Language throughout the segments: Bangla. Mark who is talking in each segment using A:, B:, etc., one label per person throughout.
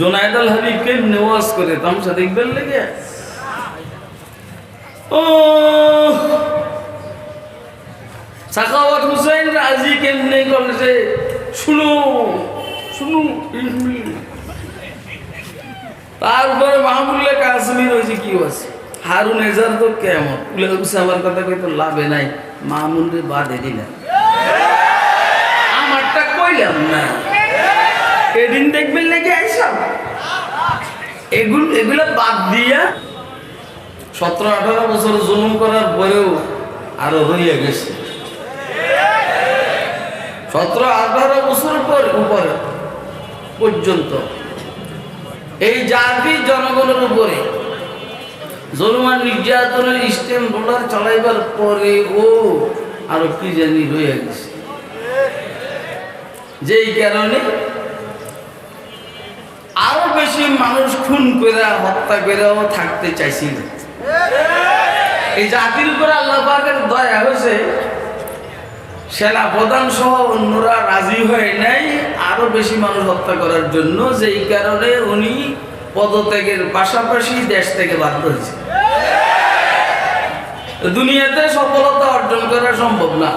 A: জোনায়েদ আল হাবিবকে নেওয়াজ করে তামসা দেখবেন লেগে ও সাখাওয়াত হুসাইন রাজি কেমনে করছে শুনো শুনো। তারপরে মাহমুদুল্লাহ কাশ্মীর হয়েছে কি আছে হারুন এজার তো কেমন আমার কথা কইতো লাভে নাই মাহমুদে বাদ এদি না আমারটা কইলাম না এদিন দেখবেন নাকি আইসাম এগুলো বাদ দিয়া 17-18 বছর জুলুম করার পরেও আরো রইয়া গেছে 17-18 বছর পর উপরে পর্যন্ত এই জাতি জনগণের উপরে জুলুমান নির্যাতনের স্টেম রোলার চালাইবার পরে ও আরো কি জানি রয়ে গেছে যেই কারণে আরো বেশি মানুষ খুন করে হত্যা করেও থাকতে চাইছিল। এই জাতির উপরে আল্লাহ পাকের দয়া হয়েছে সেনা প্রধান সহ অন্যরা রাজি হয় নাই আরো বেশি মানুষ হত্যা করার জন্য, যেই কারণে উনি পদত্যাগের পাশাপাশি দেশ থেকে বাধ্য হয়েছে। দুনিয়াতে সফলতা অর্জন করা সম্ভব না,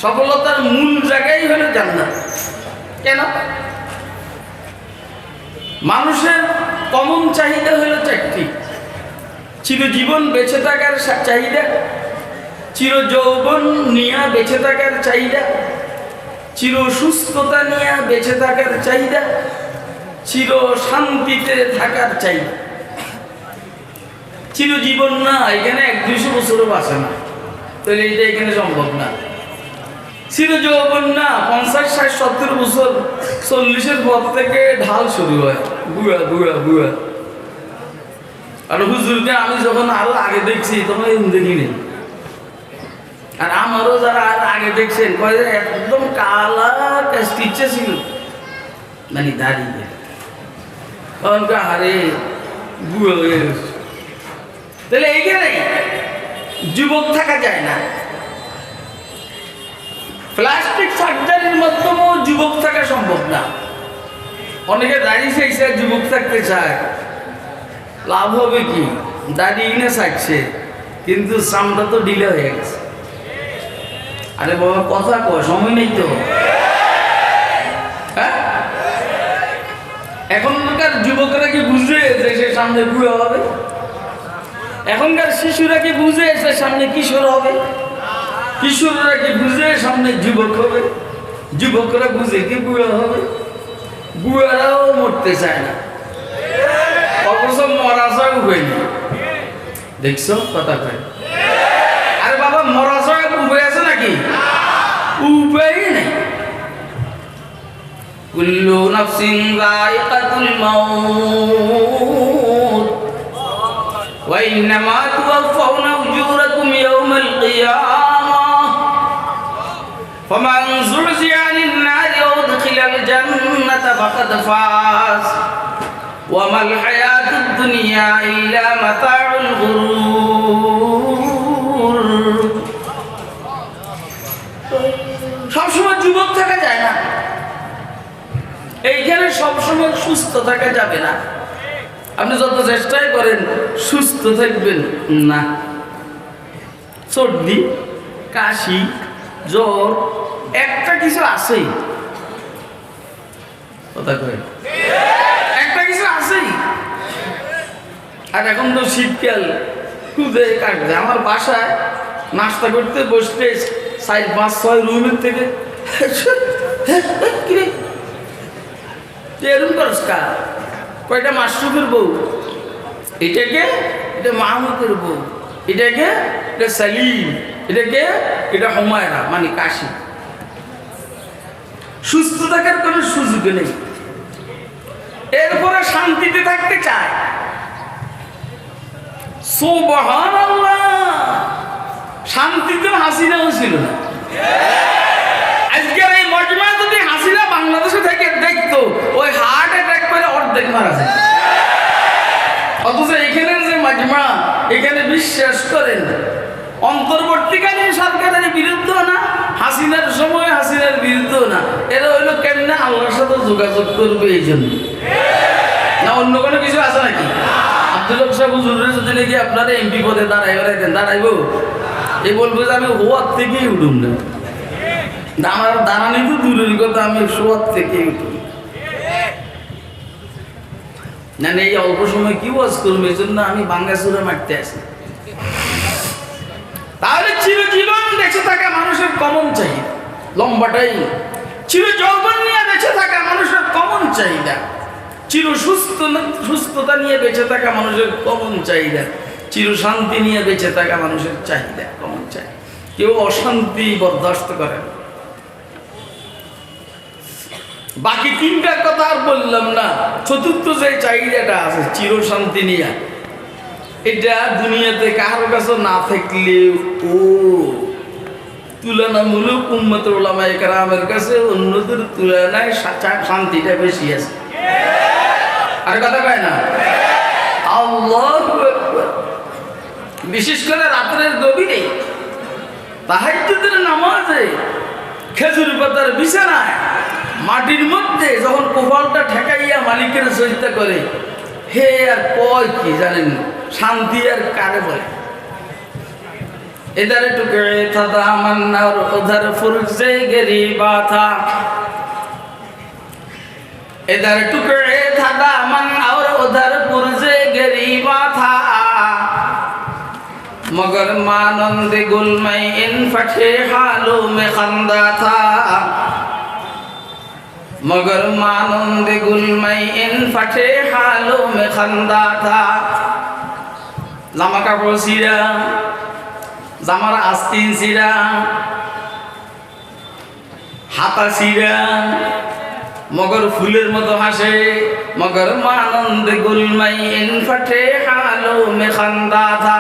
A: সফলতার মূল জায়গায় হলো জান্নাত। কেন? মানুষের কমন চাহিদা হলো চারটি: চিরজীবন বেঁচে থাকার চাহিদা, চির যৌবন নিয়ে বেঁচে থাকার চাহিদা, চির সুস্থতা নিয়ে বেঁচে থাকার চাহিদা, চির শান্তিতে থাকার চাহিদা। চিরজীবন না, এখানে 100-200 বছরও বাঁচে না, তাহলে এইটা এখানে সম্ভব না। চির যৌবন না, 50-60-70 বছর, 40-এর পর থেকে ঢাল শুরু হয়, বুয়া বুয়া বুয়া। আর হুজুরকে আমি যখন আরো আগে দেখছি তখন দেখি নেই। আর আমারও যারা আগে দেখছেন একদম কালা ইচ্ছে ছিল, মানে দাঁড়িয়ে তখন আরে বুয়া হয়ে গেছে। তাহলে এইখানে যুবক থাকা যায় না। প্লাস্টিক সার্জারির মাধ্যমেও যুবক থাকা সম্ভব না। অনেকে দাঁড়িয়ে চাইছে যুবক থাকতে চায়, লাভ হবে কি? দাঁড়িয়ে না চাইছে কিন্তু চামড়া তো ঢিলে হয়ে গেছে। আরে বাবা কথা কয়, সময় নেই তো। হ্যাঁ, এখনকার যুবকরা কি বুঝে যে সে সামনে বুড়ো হবে? এখনকার শিশুরা কি বুঝে সে সামনে কিশোর হবে? কিশোররা কি বুঝে সামনে যুবক হবে? যুবকরা বুঝে কি বুড়ো হবে? বুড়ারাও মরতে চায় না, অবশ্য মরা যায় উপায় নেই। দেখছো কথা কয়? আরে বাবা মরা যায় উপায় আছে নাকি? উপায় নেই। কুল্লু নাফসিন যায়িকাতুল মাউত ওয়া ইন্নামা তুওয়াফাউনা উজুরাকুম ইয়াওমাল কিয়ামাহ ফামান যুরজিয়া আনিন নারি ওয়া উদখিলাল জান্নাতা ফাকাদ ফাজ ওয়া মাল হায়াতুদ দুনিয়া ইল্লা মাতাউল গুরুর। সবসময় যুবক থাকা যায় না, এইখানে সবসময় সুস্থ থাকা যাবে না। আপনি যত চেষ্টাই করেন সুস্থ থাকবেন না। সর্দি, কাশি, জ্বর একটা কিছু আছেই, কথা কয় একটা কিছু আছেই। আর এখন তো শীতকাল, খুদে কাটবে। আমার বাসায় নাস্তা করতে বসলে 4-5-6 রুমের থেকে এরকম করস কা? কয়টা মাশরুফের বউ, এটাকে এটা মাহমুদের বউ, এটাকে এটা সালিম, এটাকে এটা হুমায়রা, মানে কাশি। সুস্থ থাকার কোনো সুযোগ নেই। এরপরে শান্তিতে থাকতে চায়। সুবহানাল্লাহ, শান্তিতে হাসিনাও ছিল না। আজকের এই মজমা যদি হাসিনা বাংলাদেশে থেকে দেখতো, ওই হার্ট অ্যাটাক করে অর্ধেক মারা যায়। অথচ এখানে যে মজমা, এখানে বিশ্বাস করেন অন্তর্বর্তীকালীন সরকারের বিরুদ্ধে না, হাসিনার সময় হাসিনার বিরুদ্ধেও না, এরা হইলো কেমনে আল্লাহর সাথে যোগাযোগ করবে এই জন্য। না অন্য কোনো কিছু আছে নাকি? আব্দুল হক সাহেব হুজুরের যদি নাকি আপনারা এমপি পদে দাঁড়াইব, এই বলবো যে আমি হওয়ার থেকেই উঠুন না, আমার দাঁড়ানি তো দূরের কথা, আমি শোয়ার থেকেই উঠুন না। এই অল্প সময় কি ওয়াজ করবো, এই জন্য আমি বাঙ্গাসুরে মারতে আসি। তাহলে চিরজীবন বেঁচে থাকা মানুষের কমন চাহিদা লম্বাটাই, চির যৌবন নিয়ে বেঁচে থাকা মানুষের কমন চাহিদা, চির সুস্থতা নিয়ে বেঁচে থাকা মানুষের কমন চাহিদা, চির শান্তি নিয়ে বেঁচে থাকা মানুষের চাহিদা কমন চাহিদা। কেউ অশান্তি বরদাস্ত করে না। বাকি তিনটা কথা আর বললাম না। চতুর্থ যে চাহিদাটা আছে চির শান্তি নিয়ে, এটা দুনিয়াতে কারো কাছে না থাকলে ও তুলনামূলক উম্মতের উলামায়ে কেরামের কাছে অন্যদের তুলনায় শান্তিটা বেশি আছে। আর কথা কয় না? আল্লাহু আকবার। বিশেষ করে রাতের গভীরে তাহাজ্জুদের নামাজে খেজুর পাতার বিছানায় মাটির মধ্যে যখন কপালটা ঠেকাইয়া মালিকের সজদা করে, হে আর কয় কি জানেন, শান্তি আর কারে বলে। इधर टुकड़े था दामन और उधर फुर्से गरीबा था, इधर टुकड़े था दामन और उधर फुर्से गरीबा था, मगर मानंद गुल में इन फटे हालों में खंदा था, मगर मानंद गुल में इन फटे हालों में खंदा था। लामा का पोसीरा জামার আস্তিন সিরা, হাতা সিরা, মগর ফুলের মতো হাসে, মগর মানন্দ গুলমাই ইন ফটে হালো মে খন্দা থা,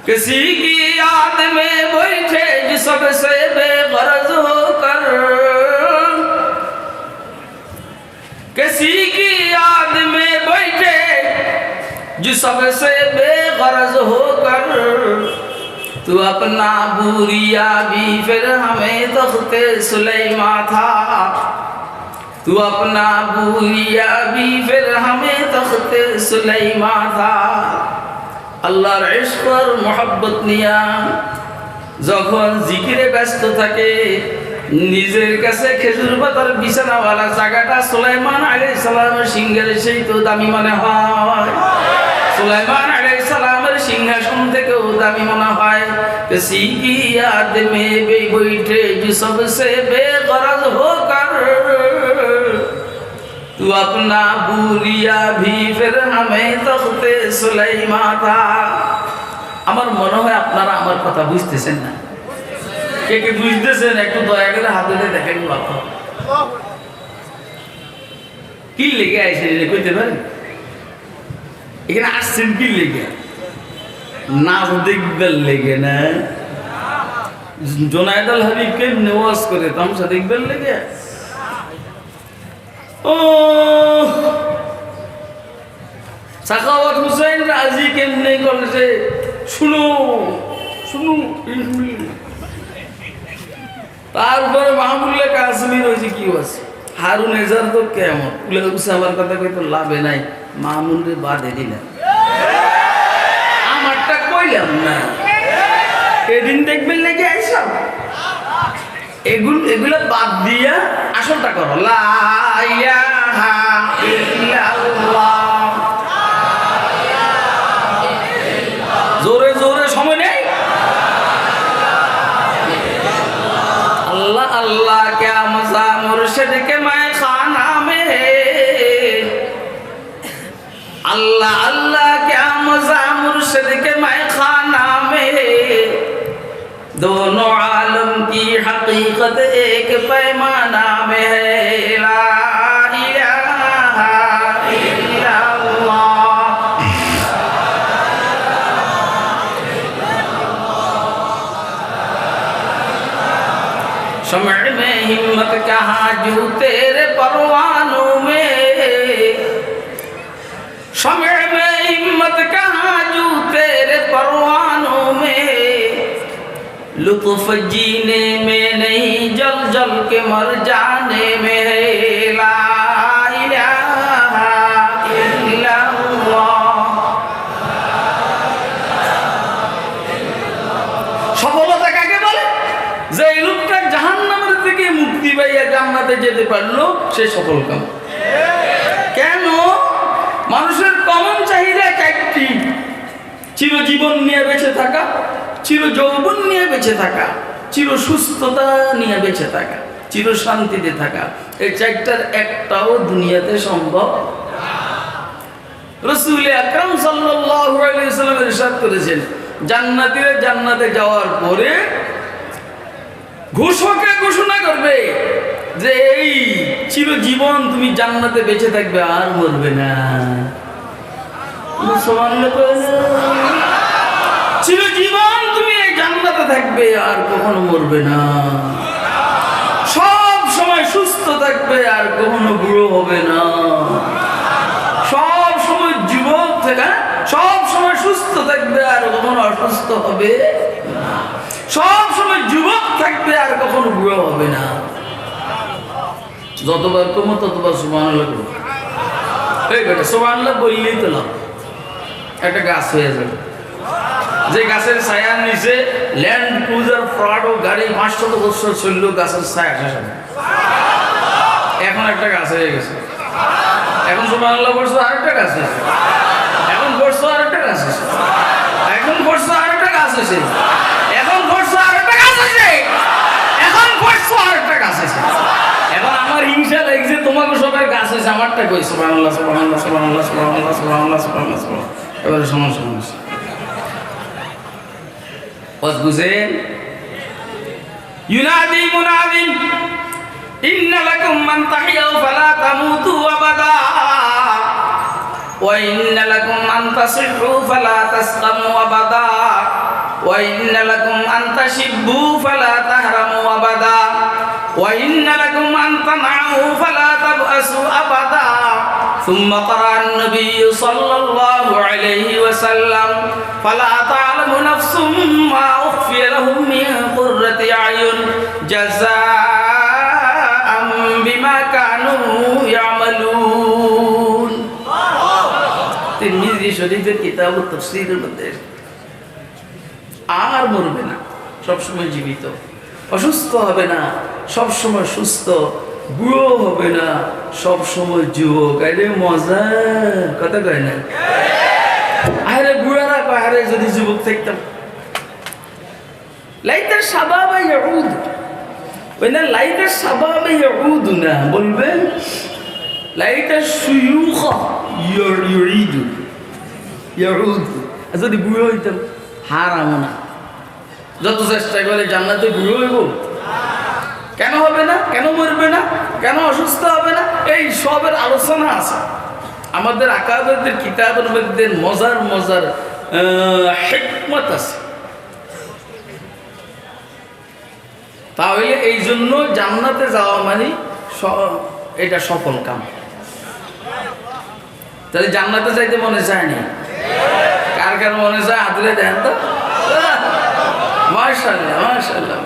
A: किसी की याद में बैठे जो सबसे बेगरज होकर, किसी की याद में बैठे जो सबसे बेगरज होकर, तू अपना बूरिया भी फिर हमें तख्ते सुलेमा था, तू अपना बूरिया भी फिर हमें तख्ते सुलेमा था। আল্লাহর ইশক আর মোহাব্বত নিয়া যখন জিকিরে ব্যস্ত থাকে, নিজের কাছে খেজুর পাতার বিছানাওয়ালা জায়গাটা সুলাইমান আলাইহিস সালামের সিংহের সেই তো দামি মনে হয়, সুলাইমান আলাইহিস সালামের সিংহাসন থেকেও দামি মনে হয়। किसी की याद में बैठे जो सबसे बेगरज होकर, तू अपना बूलिया भी फिर हमें तख्ते सुलाइमा था। আমার মনে হয় আপনারা আমার কথা বুঝতেছেন না। কে কে বুঝতেছেন একটু দয়া করে হাত ধরে দেখেন বাবা, কি লেগে আইছে কইতে পারেন? এখানে আসছেন কি লেগে? নাচ দেখবার লেগে না? জোনায়েদ আল হাবিবকে নেওয়াজ করে তামসা দেখবার লেগে? ও সাখাওয়াত হুসাইন রাজি কেমনে বলেছে, শুনো শুনো। তারপরে মাহমুদুল্লাহ কাশ্মীর হয়েছে কি আছে, হারুন এজার তো কেমন উসামার কথা কই তো লাভে নাই, মাহমুদে বাদে দিলেন, আমারটা কইলাম না। এদিন দেখবেন নাকি আইসব এগুলো বাদ দিয়া আসলটা করো, লা ইলাহা ইল্লাল্লাহ। জোরে জোরে সময় নেই। अल्लाह अल्लाह क्या मजा मुर्शिद के मैं खाना में, अल्लाह अल्लाह क्या मजा मुर्शिद के मैं खाना में, दोनों आलम की हकीकत एक पैमाना में है, ला इलाहा इल्लल्लाह। शमअ में हिम्मत कहाँ जो तेरे परवानों में, शमअ में हिम्मत कहाँ जो तेरे परवानों में, लुत्फ जीने में नहीं जल जल के मर जाने में है ला इलाहा इल्लाल्लाह। সফলতা কাকে বলে? যে এই লোকটা জাহান্নামের থেকে মুক্তি পাইয়া জান্নাতে যেতে পারলো সে সফল কাম। কেন? মানুষের কমন চাহিদা চারটি: চিরজীবন নিয়ে বেঁচে থাকা, চির যৌবন নিয়ে বেঁচে থাকা, চির সুস্থতা নিয়ে বেঁচে থাকা, চির শান্তিতে থাকা। এই চারটার একটাও দুনিয়াতে সম্ভব। রাসূল আকরাম সাল্লাল্লাহু আলাইহি ওয়াসাল্লাম ইরশাদ করেছেন, জান্নাতীরা জান্নাতে যাওয়ার পরে ঘোষকে ঘোষণা করবে যে এই চিরজীবন তুমি জান্নাতে বেঁচে থাকবে, আর মরবে না। চিরজীবন তুমি এই জান্নাতে থাকবে, আর কখনো মরবে না। সব সময় সুস্থ থাকবে, আর কখনো বুড়ো হবে না। সব সময় যুবক থেকে সব সময় সুস্থ থাকবে, আর কখনো অসুস্থ হবে না। সব সময় যুবক থাকবে, আর কখনো বুড়ো হবে না। যতবার কমো ততবার সুবহানাল্লাহ করো। এই বেটা সুবহানাল্লাহ বললেই তো লাভ, একটা গাছ হয়ে যাবে। যে গাছের ছায়ার নিচে ল্যান্ড ক্রুজার প্রাডো গাড়ি 500 বছর চললো, গাছের ছায়া শেষ হবে। এখন একটা গাছ হয়ে গেছে। এখন সুবহানাল্লাহ বলছো আরেকটা গাছ আছে, এখন বলছো আরেকটা গাছ আছে, এখন বলছো আরেকটা গাছ আছে, এখন বলছো আরেকটা গাছ আছে, এখন বলছো আরেকটা গাছ আছে। এখন আমার হিংসা লাগছে, তোমাকে সবার গাছ আছে, আমারটা কই? সুবহানাল্লাহ সুবহানাল্লাহ সুবহানাল্লাহ সুবহানাল্লাহ সুবহানাল্লাহ সুবহানাল্লাহ। এবারে সমস্যা বুঝেন? ইউনাদি মুনাদিন ইন্না লাকুম মান তাহিয়াউ ফালা তামুতু আবাদা ওয়া ইন্না লাকুম মান তাসিহু ফালা তাসকামু আবাদা ওয়া ইন্না লাকুম আন তাশিব্বু ফালা তাহরামু আবাদা ওয়া ইন্না লাকুম আন তানআউ ফালা তাবআসু আবাদা। ثم قرأ النبي صلى الله عليه وسلم فلا تعلم نفس ما أخفي لهم من قرة أعين جزاء بما كانوا يعملون। তিরমিজি শরীফের কিতাব তাফসীরের মধ্যে আর মরবে না, সবসময় জীবিত, অসুস্থ হবে না, সবসময় সুস্থ, বুড়ো হবে না, সব সময় যুবক। আরে মজা, কথা কয় না? আরে বুড়ারা কয় আরে যদি যুবক থাকতাম। লাইতার শাবাবা ইয়াউদ, ওই না লাইতার শাবাবা ইয়াউদ না, বলবেন লাইতার শুয়ুখা ইউরিদু ইয়াউদ। যদি বুড়ো হইতাম হারাম না। যত চেষ্টা করে জান্নাতে বুড়ো হইব, কেন হবে না? কেন মরবে না? কেন অসুস্থ হবে না? এই সবের আলোচনা আছে আমাদের আকাবেরদের কিতাবের মধ্যে, মজার মজার হিকমত আছে। তাহলে এই জন্য জান্নাতে যাওয়া মানে এটা সফল কাম। তাহলে জান্নাতে যাইতে মনে চায় না? কার কার মনে চায়? আদলে দেন তো। মাশাআল্লাহ মাশাআল্লাহ।